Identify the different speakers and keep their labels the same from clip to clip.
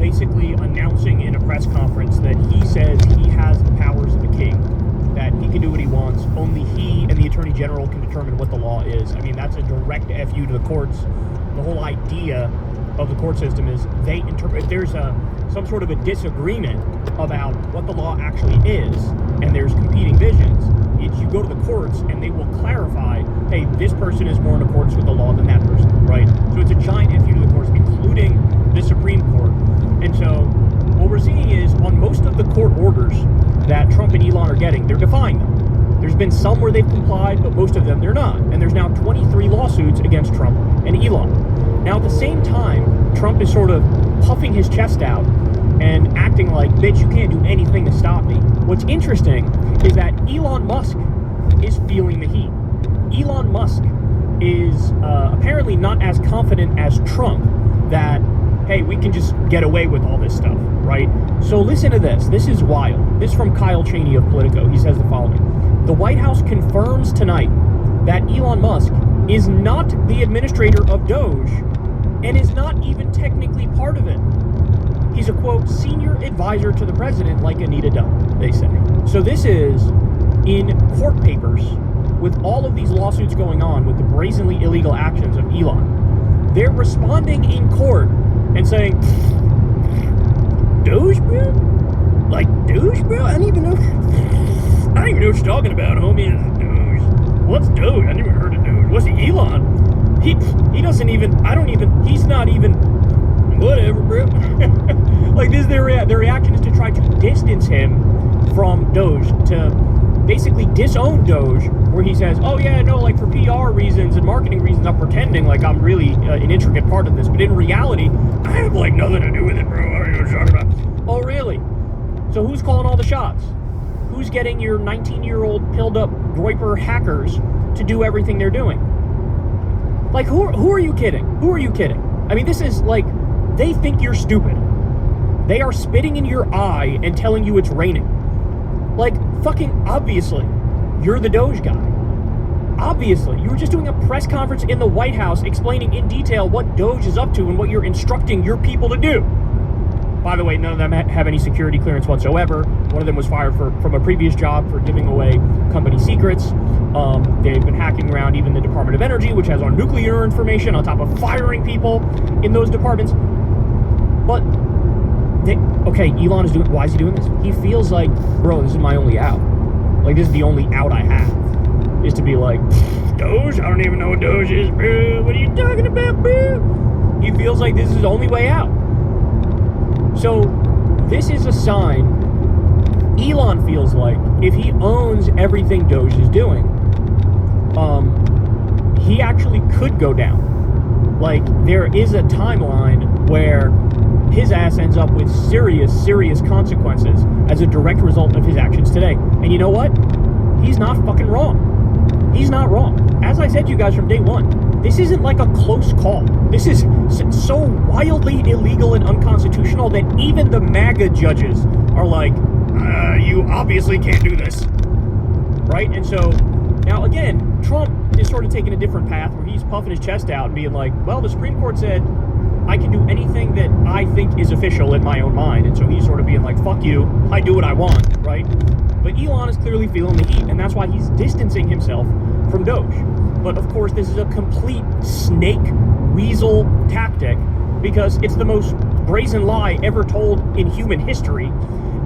Speaker 1: basically announcing in a press conference that he says he has the powers of a king, that he can do what he wants. Only he and the Attorney General can determine what the law is. I mean, that's a direct FU to the courts. The whole idea of the court system is they interpret. If there's some sort of a disagreement about what the law actually is, and there's competing visions, you go to the courts and they will clarify, hey, this person is more in accordance with the law than that person, right? So it's a giant FU to the courts, including the Supreme Court. And so what we're seeing is on most of the court orders that Trump and Elon are getting, they're defying them. There's been some where they've complied, but most of them they're not. And there's now 23 lawsuits against Trump and Elon. Now at the same time, Trump is sort of puffing his chest out and acting like, bitch, you can't do anything to stop me. What's interesting is that Elon Musk is feeling the heat. Elon Musk is apparently not as confident as Trump that, hey, we can just get away with all this stuff, right? So listen to this. This is wild. This is from Kyle Cheney of Politico. He says the following. The White House confirms tonight that Elon Musk is not the administrator of Doge and is not even technically part of it. He's a, quote, senior advisor to the president, like Anita Dunn, they say. So this is in court papers with all of these lawsuits going on with the brazenly illegal actions of Elon. They're responding in court and saying, Doge, bro? Like Doge, bro? I don't even know what you're talking about, homie. Doge. What's Doge? I never heard of Doge. What's Elon? He doesn't even, he's not even, whatever, bro. Like, this is their reaction is to try to distance him from Doge, to basically disown Doge, where he says, oh yeah, no, like for PR reasons and marketing reasons, I'm pretending like I'm really an intricate part of this, but in reality, I have like nothing to do with it, bro. I don't know what you're talking about. Oh, really? So who's calling all the shots? Who's getting your 19-year-old pilled up Groyper hackers to do everything they're doing? Like, who are you kidding? Who are you kidding? I mean, this is like, they think you're stupid. They are spitting in your eye and telling you it's raining. Like, fucking obviously, you're the Doge guy. Obviously, you were just doing a press conference in the White House explaining in detail what Doge is up to and what you're instructing your people to do. By the way, none of them have any security clearance whatsoever. One of them was fired from a previous job for giving away company secrets. They've been hacking around even the Department of Energy, which has our nuclear information, on top of firing people in those departments. But okay, Elon is doing. Why is he doing this? He feels like, bro, this is my only out. Like, this is the only out I have, is to be like, Doge. I don't even know what Doge is, bro. What are you talking about, bro? He feels like this is his only way out. So this is a sign. Elon feels like if he owns everything Doge is doing, he actually could go down. Like, there is a timeline where his ass ends up with serious consequences as a direct result of his actions today. And you know what? He's not fucking wrong. He's not wrong. As I said to you guys from day one, this isn't like a close call. This is so wildly illegal and unconstitutional that even the MAGA judges are like, you obviously can't do this. Right? And so, now again, Trump is sort of taking a different path where he's puffing his chest out and being like, well, the Supreme Court said I can do anything that I think is official in my own mind. And so he's sort of being like, fuck you, I do what I want, right? But Elon is clearly feeling the heat, and that's why he's distancing himself from Doge. But of course, this is a complete snake weasel tactic, because it's the most brazen lie ever told in human history.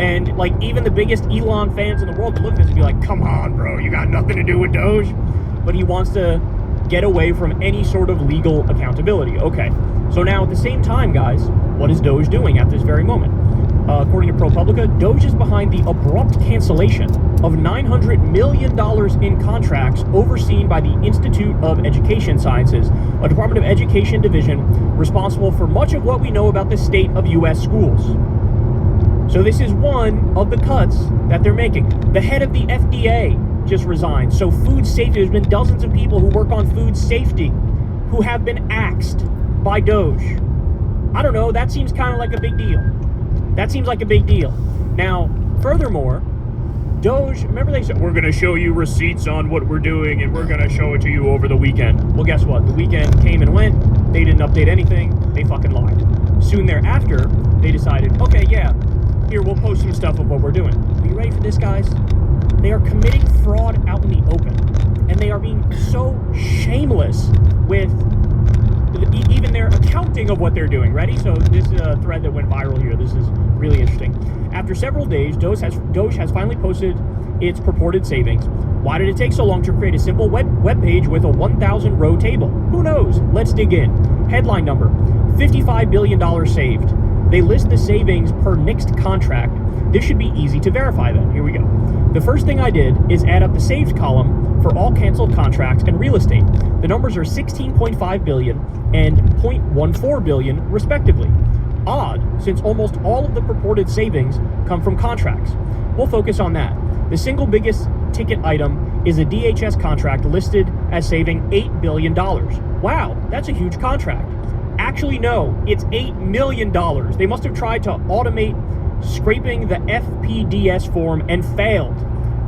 Speaker 1: And like, even the biggest Elon fans in the world would look at this and be like, come on, bro, you got nothing to do with Doge. But he wants to get away from any sort of legal accountability. Okay, so now at the same time, guys, what is Doge doing at this very moment? According to ProPublica, Doge is behind the abrupt cancellation of $900 million in contracts overseen by the Institute of Education Sciences, a Department of Education division responsible for much of what we know about the state of U.S. schools. So this is one of the cuts that they're making. The head of the FDA just resigned. So food safety, there's been dozens of people who work on food safety who have been axed by Doge. I don't know, that seems kind of like a big deal. That seems like a big deal. Now, furthermore, Doge, remember they said, we're going to show you receipts on what we're doing and we're going to show it to you over the weekend. Well, guess what? The weekend came and went. They didn't update anything. They fucking lied. Soon thereafter, they decided, okay, yeah, here, we'll post some stuff of what we're doing. Are you ready for this, guys? They are committing fraud out in the open. And they are being so shameless with even their accounting of what they're doing. Ready? So this is a thread that went viral here. This is really interesting. After several days, Doge has finally posted its purported savings. Why did it take so long to create a simple web page with a 1,000-row table? Who knows? Let's dig in. Headline number, $55 billion saved. They list the savings per next contract. This should be easy to verify then. Here we go. The first thing I did is add up the saved column for all canceled contracts and real estate. The numbers are 16.5 billion and 0.14 billion respectively. Odd, since almost all of the purported savings come from contracts. We'll focus on that. The single biggest ticket item is a DHS contract listed as saving $8 billion. Wow, that's a huge contract. Actually, no, it's $8 million. They must have tried to automate scraping the FPDS form and failed.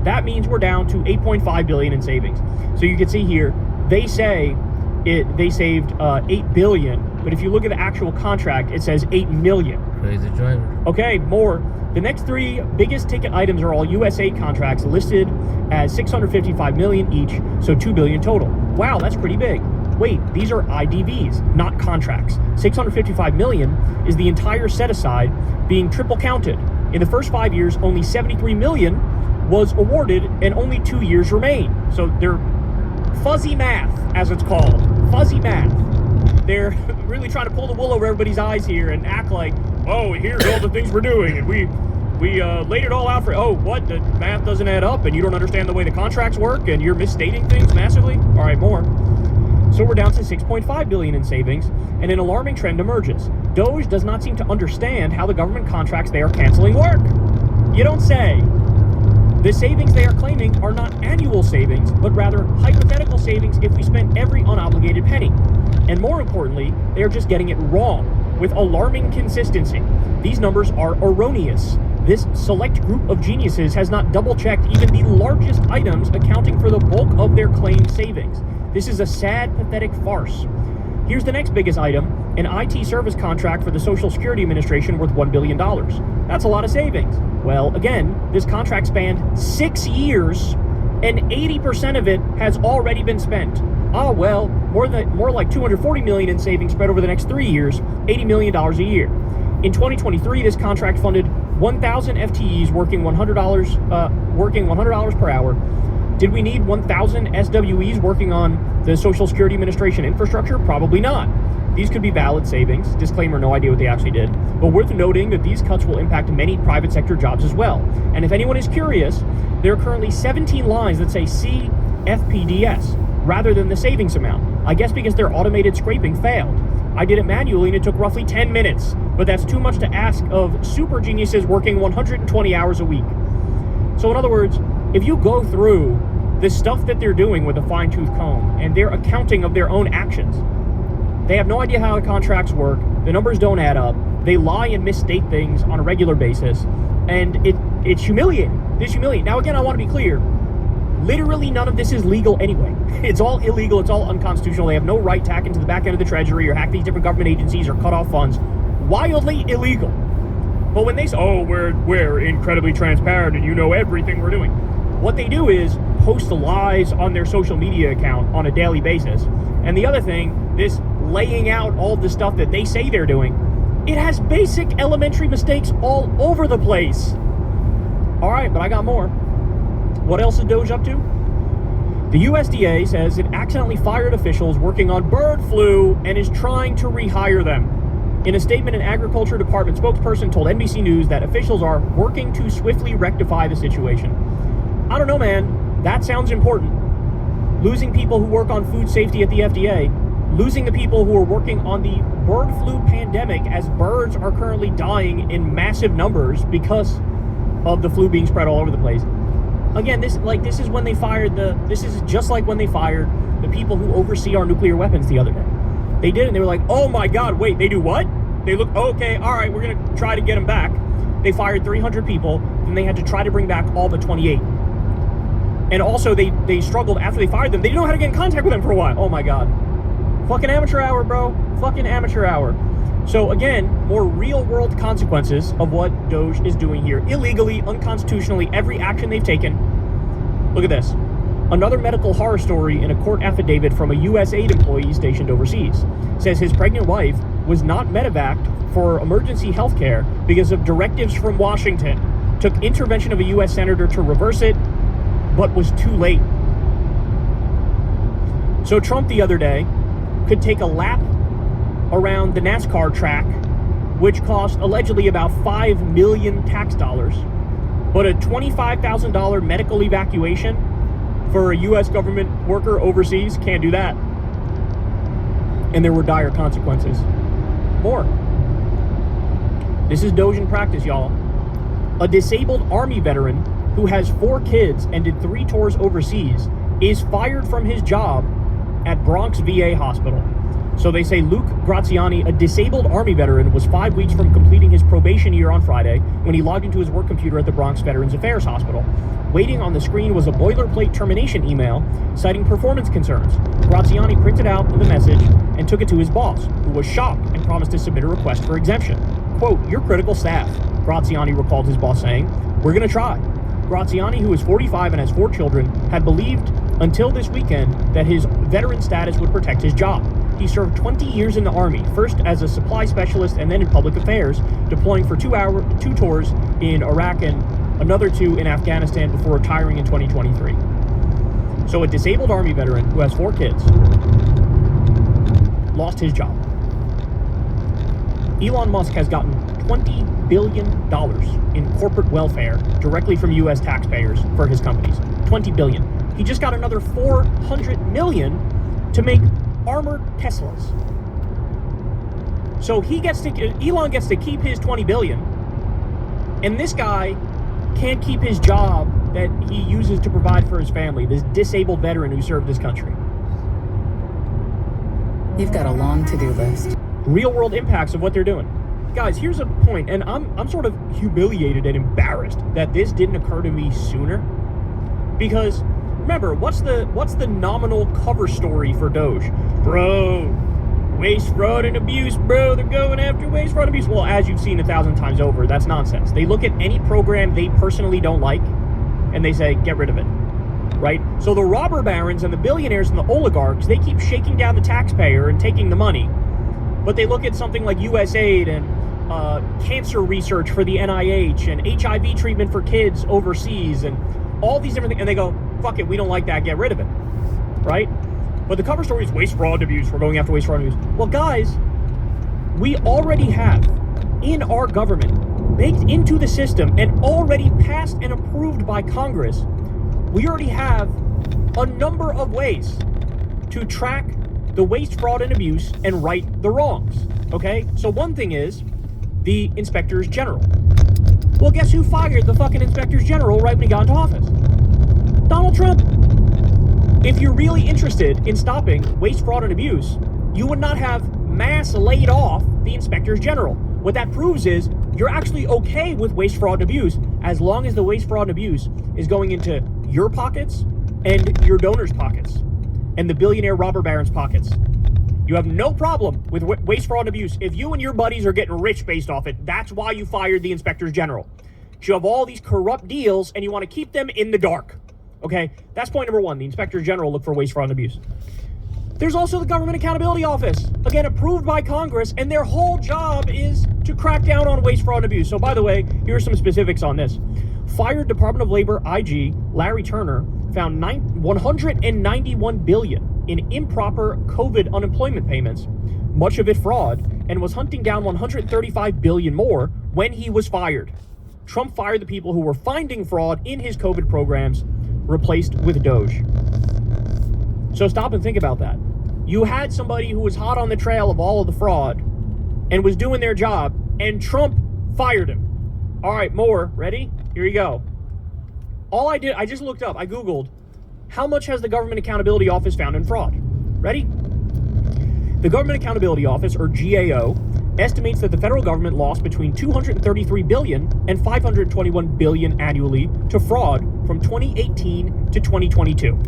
Speaker 1: That means we're down to 8.5 billion in savings. So you can see here, they say they saved 8 billion, but if you look at the actual contract, it says 8 million.
Speaker 2: Crazy driver.
Speaker 1: Okay, more. The next three biggest ticket items are all USAID contracts listed as 655 million each, so 2 billion total. Wow, that's pretty big. Wait, these are IDVs, not contracts. 655 million is the entire set aside being triple counted. In the first 5 years, only 73 million was awarded and only 2 years remain. So they're fuzzy math, as it's called. Fuzzy math. They're really trying to pull the wool over everybody's eyes here and act like, oh, here's all the things we're doing, and we laid it all out for, oh, what, the math doesn't add up, and you don't understand the way the contracts work, and you're misstating things massively? All right, more. So we're down to 6.5 billion in savings, and an alarming trend emerges. Doge does not seem to understand how the government contracts they are canceling work. You don't say. The savings they are claiming are not annual savings, but rather hypothetical savings if we spent every unobligated penny. And more importantly, they are just getting it wrong with alarming consistency. These numbers are erroneous. This select group of geniuses has not double-checked even the largest items accounting for the bulk of their claimed savings. This is a sad, pathetic farce. Here's the next biggest item, an IT service contract for the Social Security Administration worth $1 billion. That's a lot of savings. Well, again, this contract spanned 6 years, and 80% of it has already been spent. Oh, well, more like 240 million in savings spread over the next 3 years, $80 million a year. In 2023, this contract funded 1,000 FTEs working $100 per hour. Did we need 1,000 SWEs working on the Social Security Administration infrastructure? Probably not. These could be valid savings. Disclaimer, no idea what they actually did. But worth noting that these cuts will impact many private sector jobs as well. And if anyone is curious, there are currently 17 lines that say CFPDS rather than the savings amount. I guess because their automated scraping failed. I did it manually and it took roughly 10 minutes. But that's too much to ask of super geniuses working 120 hours a week. So in other words, if you go through the stuff that they're doing with a fine-tooth comb and their accounting of their own actions, they have no idea how the contracts work. The numbers don't add up. They lie and misstate things on a regular basis. And it's humiliating. It's humiliating. Now, again, I want to be clear. Literally none of this is legal anyway. It's all illegal. It's all unconstitutional. They have no right to hack into the back end of the Treasury or hack these different government agencies or cut off funds. Wildly illegal. But when they say, oh, we're incredibly transparent and you know everything we're doing, what they do is post the lies on their social media account on a daily basis. And the other thing, this laying out all the stuff that they say they're doing, it has basic elementary mistakes all over the place. All right, but I got more. What else is Doge up to? The USDA says it accidentally fired officials working on bird flu and is trying to rehire them. In a statement, an Agriculture Department spokesperson told NBC News that officials are working to swiftly rectify the situation. I don't know, man. That sounds important. Losing people who work on food safety at the FDA, losing the people who are working on the bird flu pandemic as birds are currently dying in massive numbers because of the flu being spread all over the place. Again, this is when they fired this is just like when they fired the people who oversee our nuclear weapons the other day. They did it and they were like, oh my God, wait, they do what? They look, okay, all right, we're going to try to get them back. They fired 300 people, then they had to try to bring back all but 28. And also they struggled after they fired them. They didn't know how to get in contact with them for a while. Oh my God. Fucking amateur hour, bro. Fucking amateur hour. So again, more real-world consequences of what Doge is doing here. Illegally, unconstitutionally, every action they've taken. Look at this. Another medical horror story in a court affidavit from a U.S. aid employee stationed overseas. Says his pregnant wife was not medevaced for emergency health care because of directives from Washington. Took intervention of a U.S. senator to reverse it, but was too late. So Trump the other day could take a lap around the NASCAR track, which cost allegedly about $5 million tax dollars, but a $25,000 medical evacuation for a U.S. government worker overseas can't do that. And there were dire consequences. More. This is Doge in practice, y'all. A disabled Army veteran who has 4 kids and did 3 tours overseas is fired from his job at Bronx VA hospital. So they say Luke Graziani, a disabled Army veteran, was 5 weeks from completing his probation year on Friday when he logged into his work computer at the Bronx Veterans Affairs Hospital. Waiting on the screen was a boilerplate termination email citing performance concerns. Graziani printed out the message and took it to his boss, who was shocked and promised to submit a request for exemption. Quote, "You're critical staff," Graziani recalled his boss saying. "We're going to try." Graziani, who is 45 and has 4 children, had believed until this weekend that his veteran status would protect his job. He served 20 years in the Army, first as a supply specialist and then in public affairs, deploying for 2 tours in Iraq and another 2 in Afghanistan before retiring in 2023. So a disabled Army veteran who has 4 kids lost his job. Elon Musk has gotten $20 billion in corporate welfare directly from U.S. taxpayers for his companies. $20 billion. He just got another $400 million to make armored Teslas. So Elon gets to keep his $20 billion, and this guy can't keep his job that he uses to provide for his family, this disabled veteran who served his country.
Speaker 2: You've got a long to-do list.
Speaker 1: Real world impacts of what they're doing. Guys, here's a point, and I'm sort of humiliated and embarrassed that this didn't occur to me sooner. Because remember, what's the nominal cover story for Doge? Bro, waste, fraud, and abuse, bro. They're going after waste, fraud, and abuse. Well, as you've seen 1,000 times over, that's nonsense. They look at any program they personally don't like, and they say, get rid of it. Right? So the robber barons and the billionaires and the oligarchs, they keep shaking down the taxpayer and taking the money. But they look at something like USAID and cancer research for the NIH and HIV treatment for kids overseas and all these different things, and they go, fuck it, we don't like that, get rid of it. Right? But the cover story is waste, fraud, abuse. We're going after waste, fraud, and abuse. Well, guys, we already have in our government, baked into the system and already passed and approved by Congress, we already have a number of ways to track the waste, fraud, and abuse and right the wrongs. Okay? So one thing is the inspectors general. Well, guess who fired the fucking inspectors general right when he got into office? Donald Trump. If you're really interested in stopping waste, fraud, and abuse, you would not have mass laid off the inspectors general. What that proves is you're actually okay with waste, fraud, and abuse as long as the waste, fraud, and abuse is going into your pockets and your donors' pockets and the billionaire robber barons' pockets. You have no problem with waste, fraud, and abuse. If you and your buddies are getting rich based off it, that's why you fired the inspectors general. You have all these corrupt deals and you want to keep them in the dark. Okay, that's point number one. The inspector general look for waste, fraud, and abuse. There's also the Government Accountability Office, again, approved by Congress, and their whole job is to crack down on waste, fraud, and abuse. So, by the way, here are some specifics on this. Fired Department of Labor IG Larry Turner found $191 billion in improper COVID unemployment payments, much of it fraud, and was hunting down $135 billion more when he was fired. Trump fired the people who were finding fraud in his COVID programs, replaced with Doge. So stop and think about that. You had somebody who was hot on the trail of all of the fraud and was doing their job, and Trump fired him. All right, more. Ready? Here you go. All I did, I just looked up, I Googled, how much has the Government Accountability Office found in fraud? Ready? The Government Accountability Office, or GAO, estimates that the federal government lost between $233 billion and $521 billion annually to fraud from 2018 to 2022.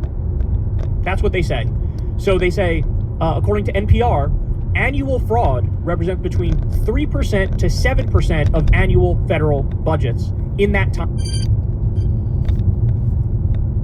Speaker 1: That's what they say. So they say, according to NPR, annual fraud represents between 3% to 7% of annual federal budgets in that time.